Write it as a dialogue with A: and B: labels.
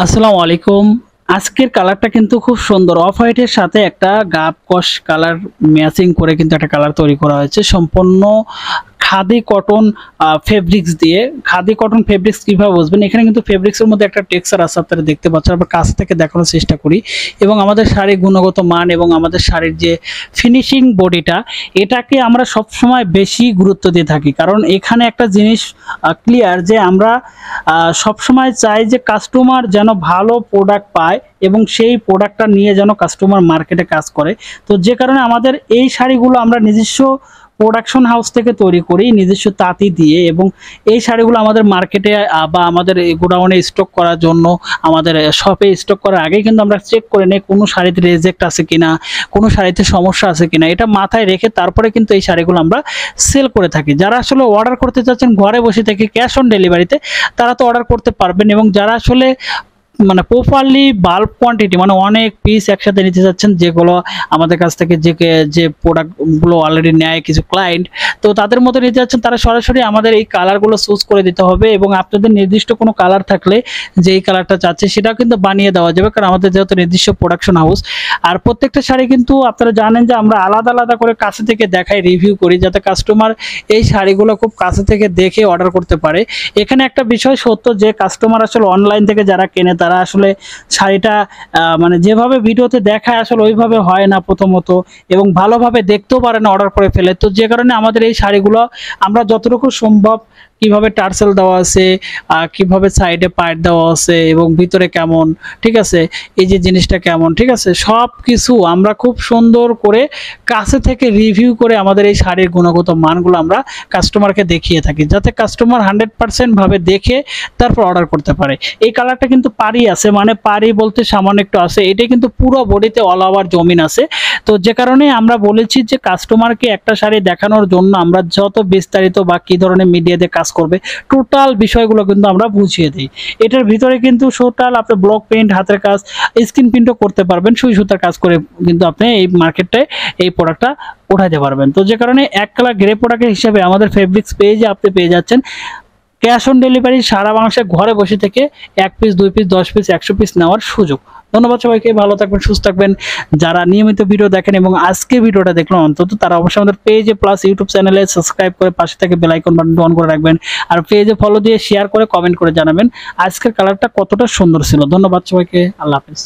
A: আসসালামু আলাইকুম। আজকের কালারটা কিন্তু খুব সুন্দর। অফ হোয়াইটের সাথে একটা গাব কষ কালার ম্যাচিং করে কিন্তু একটা কালার তৈরি করা হয়েছে। সম্পূর্ণ খাদি কটন ফেব্রিক্স দিয়ে। খাদি কটন ফেব্রিক্স কিভাবে বুঝবেন? এখানে কিন্তু ফেব্রিক্সের মধ্যে একটা টেক্সচার আছে, আপনারা দেখতে পাচ্ছেন। আমরা কাছ থেকে দেখানোর চেষ্টা করি এবং আমাদের শাড়ির গুণগত মান এবং আমাদের শাড়ির যে ফিনিশিং বডিটা, এটাকে আমরা সবসময় বেশি গুরুত্ব দিয়ে থাকি। কারণ এখানে একটা জিনিস ক্লিয়ার যে আমরা সবসময় চাই যে কাস্টমার যেন ভালো প্রোডাক্ট পায় এবং সেই প্রোডাক্টটা নিয়ে যেন কাস্টমার মার্কেটে কাজ করে। তো যে কারণে আমাদের এই শাড়িগুলো আমরা নিজস্ব প্রোডাকশন হাউস থেকে তৈরি করি, নিজস্ব তাঁতি দিয়ে। এবং এই শাড়িগুলো আমাদের মার্কেটে বা আমাদের গোডাউনে স্টক করার জন্য, আমাদের শপে স্টক করার আগে কিন্তু আমরা চেক করে নিই কোনো শাড়িতে রেজেক্ট আছে কিনা, কোনো শাড়িতে সমস্যা আছে কিনা। এটা মাথায় রেখে তারপরে কিন্তু এই শাড়িগুলো আমরা সেল করে থাকি। যারা আসলে অর্ডার করতে চাচ্ছেন ঘরে বসে থেকে ক্যাশ অন ডেলিভারিতে, তারা তো অর্ডার করতে পারবেন। এবং যারা আসলে মানে প্রপারলি বাল্ক কোয়ান্টিটি, মানে অনেক পিস একসাথে নিতে যাচ্ছেন, যেগুলো আমাদের কাছ থেকে যে প্রোডাক্টগুলো অলরেডি নেয় কিছু ক্লায়েন্ট, তো তাদের মতো নিতে যাচ্ছেন, তারা সরাসরি আমাদের এই কালারগুলো চুজ করে দিতে হবে। এবং আপনাদের নির্দিষ্ট কোনো কালার থাকলে যে এই কালারটা চাচ্ছে সেটাও কিন্তু বানিয়ে দেওয়া যাবে, কারণ আমাদের যেহেতু নির্দিষ্ট প্রোডাকশন হাউস। আর প্রত্যেকটা শাড়ি কিন্তু আপনারা জানেন যে আমরা আলাদা আলাদা করে কাছে থেকে দেখাই, রিভিউ করি, যাতে কাস্টমার এই শাড়িগুলো খুব কাছে থেকে দেখে অর্ডার করতে পারে। এখানে একটা বিষয় সত্য যে কাস্টমার আসলে অনলাইন থেকে যারা কেনে, তারা আসলে শাড়িটা মানে যেভাবে ভিডিওতে দেখায় আসলে ওইভাবে হয় না প্রথমত, এবং ভালোভাবে দেখতেও পারে না, অর্ডার করে ফেলে। তো যে কারণে আমাদের এই শাড়িগুলো আমরা যতটুকু সম্ভব, কিভাবে টার্সেল দেওয়া আছে, কিভাবে সাইডে পাইট দেওয়া আছে এবং ভিতরে কেমন, ঠিক আছে, এই যে জিনিসটা কেমন, ঠিক আছে, সব কিছু আমরা খুব সুন্দর করে কাছে থেকে রিভিউ করে আমাদের এই শাড়ির গুণগত মানগুলো আমরা কাস্টমারকে দেখিয়ে থাকি, যাতে কাস্টমার 100% ভাবে দেখে তারপর অর্ডার করতে পারে। এই কালারটা কিন্তু পাড়ি আছে, মানে পাড়ি বলতে সামান্য একটু আছে, এটাই কিন্তু পুরো বডিতে অল ওভার জমিন আছে। তো যে কারণে আমরা বলেছি যে কাস্টমারকে একটা শাড়ি দেখানোর জন্য আমরা যত বিস্তারিত বা কী ধরনের মিডিয়াতে কাজ করবে, টোটাল বিষয়গুলো কিন্তু আমরা বুঝিয়ে দিই। এটার ভিতরে কিন্তু টোটাল আপনি ব্লক পেইন্ট, হাতের কাজ, স্ক্রিন প্রিন্টও করতে পারবেন, সুই সুতার কাজ করে কিন্তু আপনি এই মার্কেটে এই প্রোডাক্টটা উঠাইতে পারবেন। তো যে কারণে এক কালার গ্রে প্রোডাক্টের হিসাবে আমাদের ফেব্রিক্স পেজে আপনি পেয়ে যাচ্ছেন ক্যাশ অন ডেলিভারি, সারা বাংলাদেশে ঘরে বসে থেকে 1 পিস, 2 পিস, 10 পিস, 100 পিস নেওয়ার সুযোগ। ধন্যবাদ সবাইকে, ভালো থাকবেন, সুস্থ থাকবেন। যারা নিয়মিত ভিডিও দেখেন এবং আজকে ভিডিওটা দেখলো অন্তত, তারা অবশ্যই আমাদের পেজে প্লাস ইউটিউব চ্যানেলে সাবস্ক্রাইব করে পাশে থেকে বেল আইকন বাটন অন করে রাখবেন। আর পেজে ফলো দিয়ে শেয়ার করে কমেন্ট করে জানাবেন আজকের কালারটা কতটা সুন্দর ছিল। ধন্যবাদ সবাইকে, আল্লাহ হাফেজ।